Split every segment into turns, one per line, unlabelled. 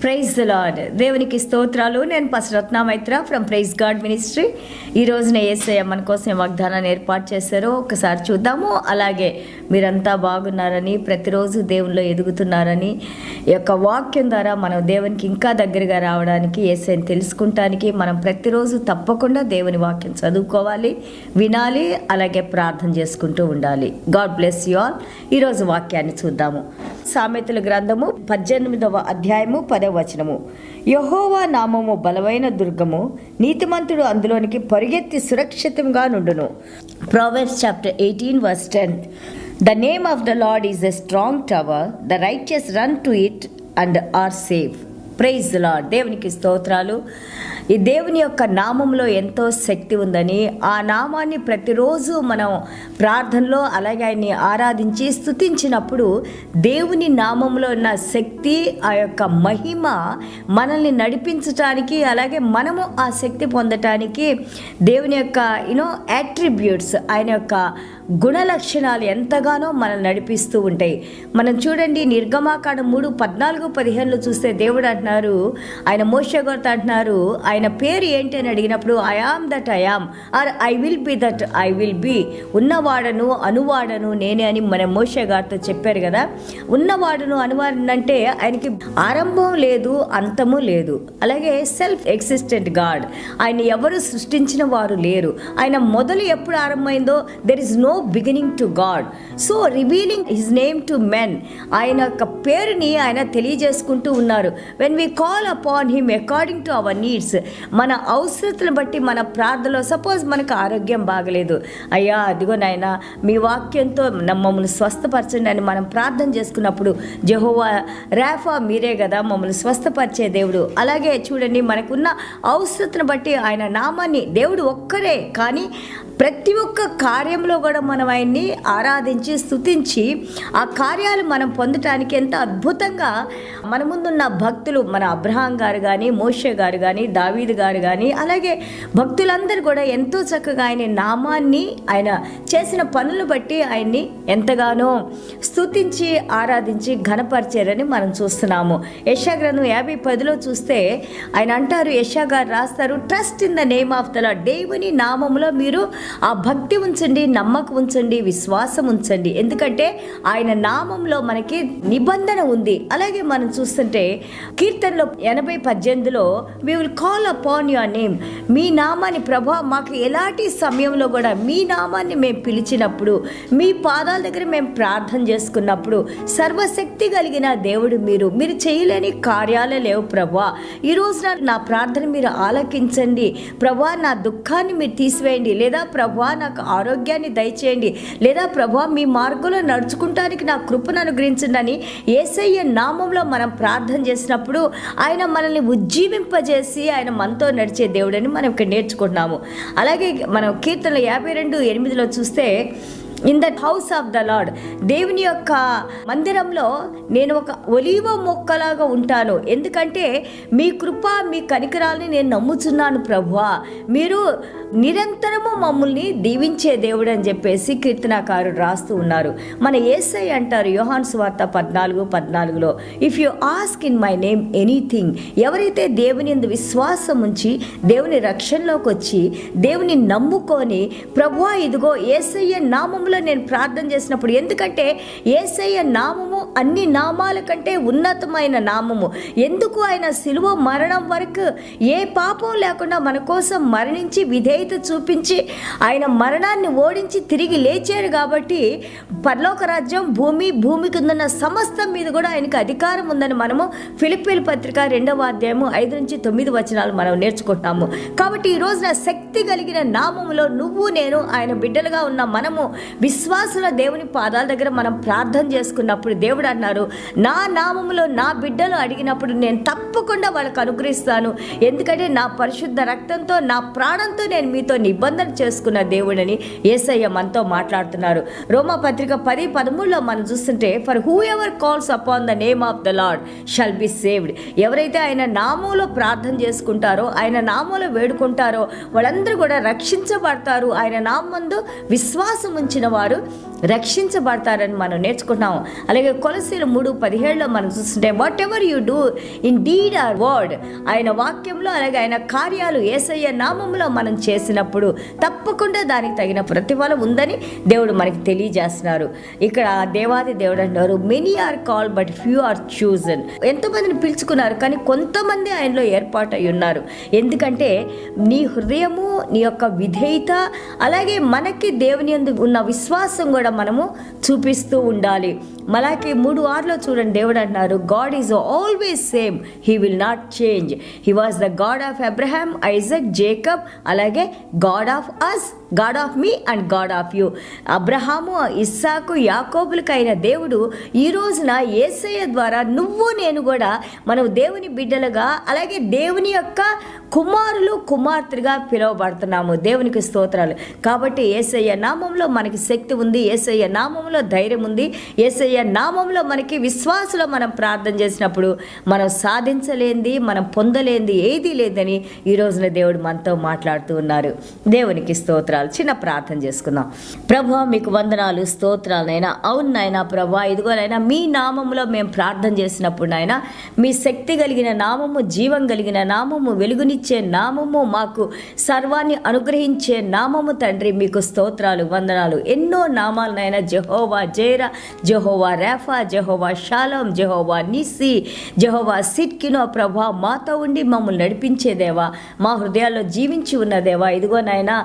Praise the lord. దేవునికి స్తోత్రాలు. నేను pastor Ratna Maitra from praise God ministry. ఈ రోజున యేసయ్య మన కోసం వాగ్దానాన్ని ఏర్పాటు చేశారో ఒకసారి చూద్దాము. అలాగే మీరంతా బాగున్నారని, ప్రతిరోజు దేవునిలో ఎదుగుతున్నారని, ఈ యొక్క వాక్యం ద్వారా మనం దేవునికి ఇంకా దగ్గరగా రావడానికి, యేసయ్యని తెలుసుకుంటానికి మనం ప్రతిరోజు తప్పకుండా దేవుని వాక్యం చదువుకోవాలి, వినాలి, అలాగే ప్రార్థన చేసుకుంటూ ఉండాలి. God bless you all. ఈరోజు వాక్యాన్ని చూద్దాము. సామెతల గ్రంథము 18వ అధ్యాయము 10వ వచనము. యెహోవా నామము బలమైన దుర్గము, నీతిమంతుడు అందులోనికి పరిగెత్తి సురక్షితంగా నుండును. Proverbs chapter 18 verse 10. The name of the Lord is a strong tower, the righteous run to it and are safe. Praise the Lord. దేవునికి స్తోత్రాలు. ఈ దేవుని యొక్క నామంలో ఎంతో శక్తి ఉందని, ఆ నామాన్ని ప్రతిరోజు మనం ప్రార్థనలో అలాగే ఆయన్ని ఆరాధించి స్తుతించినప్పుడు దేవుని నామంలో ఉన్న శక్తి, ఆ యొక్క మహిమ మనల్ని నడిపించటానికి, అలాగే మనము ఆ శక్తి పొందటానికి దేవుని యొక్క యాట్రిబ్యూట్స్, ఆయన యొక్క గుణ లక్షణాలు ఎంతగానో మనల్ని నడిపిస్తూ ఉంటాయి. మనం చూడండి, నిర్గమాకాండం 3:14-15 చూస్తే దేవుడు అంటున్నారు, ఆయన మోషే గారితో అంటున్నారు, ఆయన పేరు ఏంటి అని అడిగినప్పుడు I am that I am, or I will be that I will be. ఉన్నవాడను అనువాడను నేనే అని మన మోషే గారితో చెప్పారు కదా. ఉన్నవాడును అనువాడను అంటే ఆయనకి ఆరంభం లేదు, అంతము లేదు. అలాగే సెల్ఫ్ ఎగ్జిస్టెంట్ గాడ్, ఆయన ఎవరు సృష్టించిన వారు లేరు. ఆయన మొదలు ఎప్పుడు ఆరంభమైందో there is no beginning to God. So revealing his name to men, ఆయన యొక్క పేరుని ఆయన తెలియజేసుకుంటూ ఉన్నారు. When we call upon him according to our needs, మన అవసరతను బట్టి మన ప్రార్థనలో, సపోజ్ మనకు ఆరోగ్యం బాగలేదు, అయ్యా అదిగో నాయన మీ వాక్యంతో మమ్మల్ని స్వస్థపరచండి అని మనం ప్రార్థన చేసుకున్నప్పుడు యెహోవా రాఫా మీరే కదా మమ్మల్ని స్వస్థపరిచే దేవుడు. అలాగే చూడండి, మనకున్న అవసరతను బట్టి ఆయన నామాన్ని, దేవుడు ఒక్కరే కానీ ప్రతి ఒక్క కార్యంలో కూడా మనం ఆయన్ని ఆరాధించి స్తుతించి ఆ కార్యాలు మనం పొందటానికి ఎంత అద్భుతంగా మన ముందున్న భక్తులు, మన అబ్రహాం గారు కానీ, మోషే గారు కానీ, దావీదు గారు కానీ, అలాగే భక్తులందరూ కూడా ఎంతో చక్కగా ఆయన నామాన్ని, ఆయన చేసిన పనులు బట్టి ఆయన్ని ఎంతగానో స్తుతించి ఆరాధించి ఘనపరిచారని మనం చూస్తున్నాము. యెషయా గ్రంథం 50:10 చూస్తే ఆయన అంటారు, యెషయా గారు రాస్తారు, trust in the name of the lord. దేవుని నామములో మీరు ఆ భక్తి ఉంచండి, నమ్మకం ఉంచండి, విశ్వాసం ఉంచండి. ఎందుకంటే ఆయన నామంలో మనకి నిబంధన ఉంది. అలాగే మనం చూస్తుంటే కీర్తనలో 80:18 we will call upon your name. మీ నామాన్ని ప్రభా, మాకు ఎలాంటి సమయంలో కూడా మీ నామాన్ని మేము పిలిచినప్పుడు, మీ పాదాల దగ్గర మేము ప్రార్థన చేసుకున్నప్పుడు, సర్వశక్తి కలిగిన దేవుడు మీరు చేయలేని కార్యాలే లేవు ప్రభా. ఈ రోజున నా ప్రార్థన మీరు ఆలకించండి ప్రభా, నా దుఃఖాన్ని మీరు తీసివేయండి, లేదా ప్రభా నాకు ఆరోగ్యాన్ని దయచేయండి, లేదా ప్రభా మీ మార్గంలో నడుచుకుంటానికి నా కృపను అనుగ్రహించండి అని యేసయ్య నామంలో మనం ప్రార్థన చేసినప్పుడు ఆయన మనల్ని ఉజ్జీవింపజేసి ఆయన మనతో నడిచే దేవుడని మనం ఇక్కడ నేర్చుకుంటున్నాము. అలాగే మనం కీర్తనలు 52:8 చూస్తే, in the house of the lord, దేవుని యొక్క మందిరంలో నేను ఒక ఒలీవ మొక్కలాగా ఉంటాను, ఎందుకంటే మీ కృప మీ కనికరాలని నేను నమ్ముచున్నాను ప్రభువా, మీరు నిరంతరము మమ్మల్ని దీవించే దేవుడు అని చెప్పేసి కీర్తనాకారుడు రాస్తూ ఉన్నారు. మన యేసయ్య అంటారు యోహాను సువార్త 14:14 if you ask in my name anything, ఎవరైతే దేవుని యందు విశ్వాసం ఉంచి దేవుని రక్షణలోకి వచ్చి దేవుని నమ్ముకొని ప్రభువా ఇదిగో యేసయ్య నామములో నేను ప్రార్థన చేసినప్పుడు, ఎందుకంటే యేసయ్య నామము అన్ని నామాల కంటే ఉన్నతమైన నామము. ఎందుకు ఆయన శిలువ మరణం వరకు ఏ పాపం లేకుండా మన కోసం మరణించి విధేయత చూపించి ఆయన మరణాన్ని ఓడించి తిరిగి లేచాడు. కాబట్టి పరలోక రాజ్యం, భూమి కిందన్న సమస్తం మీద కూడా ఆయనకు అధికారం ఉందని మనము ఫిలిప్పీయుల పత్రిక 2వ అధ్యాయము 5-9 మనం నేర్చుకుంటాము. కాబట్టి ఈ రోజున శక్తి కలిగిన నామములో నువ్వు నేను ఆయన బిడ్డలుగా ఉన్న మనము విశ్వాసుల దేవుని పాదాల దగ్గర మనం ప్రార్థన చేసుకున్నప్పుడు దేవుడు అన్నారు, నా నామములో నా బిడ్డలు అడిగినప్పుడు నేను తప్పకుండా వాళ్ళకు అనుగ్రహిస్తాను, ఎందుకంటే నా పరిశుద్ధ రక్తంతో నా ప్రాణంతో నేను మీతో నిబంధన చేసుకున్న దేవుడని యేసయ్య మనతో మాట్లాడుతున్నారు. రోమా పత్రిక 10:13 మనం చూస్తుంటే, for who ever calls upon the name of the lord shall be saved. ఎవరైతే ఆయన నామంలో ప్రార్థన చేసుకుంటారో, ఆయన నామంలో వేడుకుంటారో వాళ్ళందరూ కూడా రక్షించబడతారు. ఆయన నామందు విశ్వాసం ఉంచిన వారు రక్షించబడతారని మనం నేర్చుకుంటున్నాం. అలాగే కొలసీలు 3:17 మనం చూస్తుంటే whatever you do in deed or word, ఆయన వాక్యంలో అలాగే ఆయన కార్యాలు యేసయ్య నామంలో మనం చేసినప్పుడు తప్పకుండా దానికి తగిన ప్రతిఫలం ఉందని దేవుడు మనకి తెలియజేస్తున్నారు. ఇక్కడ దేవాది దేవుడు అంటారు, many are called but few are chosen. ఎంతోమందిని పిలుచుకున్నారు కానీ కొంతమంది ఆయనలో ఏర్పాటు అయి ఉన్నారు. ఎందుకంటే నీ హృదయము, నీ యొక్క విధేయత, అలాగే మనకి దేవుని యందు ఉన్న విశ్వాసం కూడా మనము చూపిస్తూ ఉండాలి. మలాకి 3:6 చూడండి, దేవుడు అంటున్నారు, God is always same, he will not change. He was the God of Abraham, Isaac, Jacob, అలాగే God of us, God of me and God of you. అబ్రహాము, ఇస్సాకు, యాకోబులకైన దేవుడు ఈ రోజున యేసయ్య ద్వారా నువ్వు నేను కూడా మనం దేవుని బిడ్డలుగా, అలాగే దేవుని యొక్క కుమారులు, కుమార్తెలుగా పిలువబడుతున్నాము. దేవునికి స్తోత్రాలు. కాబట్టి యేసయ్య నామంలో మనకి శక్తి ఉంది, యేసయ్య నామంలో ధైర్యం ఉంది, యేసయ్య నామంలో మనకి విశ్వాసంలో మనం ప్రార్థన చేసినప్పుడు మనం సాధించలేంది, మనం పొందలేంది ఏదీ లేదని ఈ రోజున దేవుడు మనతో మాట్లాడుతూ ఉన్నారు. దేవునికి స్తోత్రాలు. చిన్న ప్రార్థన చేసుకుందాం. ప్రభువా, మీకు వందనాలు, స్తోత్రాలు నైనా. అవును నాయనా ప్రభువా, ఇదిగోనైనా మీ నామంలో మేము ప్రార్థన చేసినప్పుడు నాయనా, మీ శక్తి కలిగిన నామము, జీవం కలిగిన నామము, వెలుగునిచ్చే నామము, మాకు సర్వాన్ని అనుగ్రహించే నామము తండ్రి, మీకు స్తోత్రాలు, వందనాలు. ఎన్నో నామాలనైనా, Jehovah Jireh, Jehovah Rapha, Jehovah Shalom, Jehovah Nissi, Jehovah Tsidkenu ప్రభా, మాతో ఉండి మమ్మల్ని నడిపించే దేవా, మా హృదయాల్లో జీవించి ఉన్న దేవా, ఇదిగోనైనా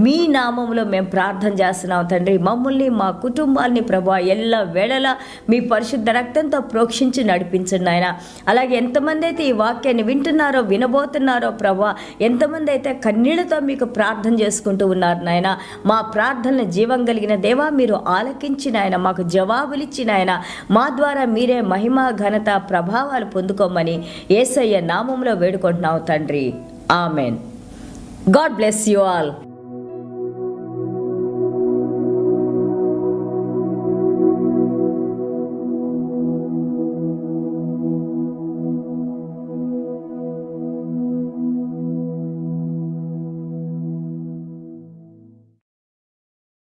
మీ నామంలో మేము ప్రార్థన చేస్తున్నాం తండ్రి. మమ్మల్ని, మా కుటుంబాల్ని ప్రభా ఎల్ల వేళలా మీ పరిశుద్ధ రక్తంతో ప్రోక్షించి నడిపించండి ఆయన. అలాగే ఎంతమంది అయితే ఈ వాక్యాన్ని వింటున్నారో, వినబోతున్నారో ప్రభా, ఎంతమంది అయితే కన్నీళ్లతో మీకు ప్రార్థన చేసుకుంటూ ఉన్నారు నాయన, మా ప్రార్థనలు జీవం కలిగిన దేవా మీరు ఆలకించిన ఆయన, మాకు జవాబులిచ్చిన ఆయన, మా ద్వారా మీరే మహిమ, ఘనత, ప్రభావాలు పొందుకోమని యేసయ్య నామంలో వేడుకుంటున్నావు తండ్రి. Amen. God bless you all.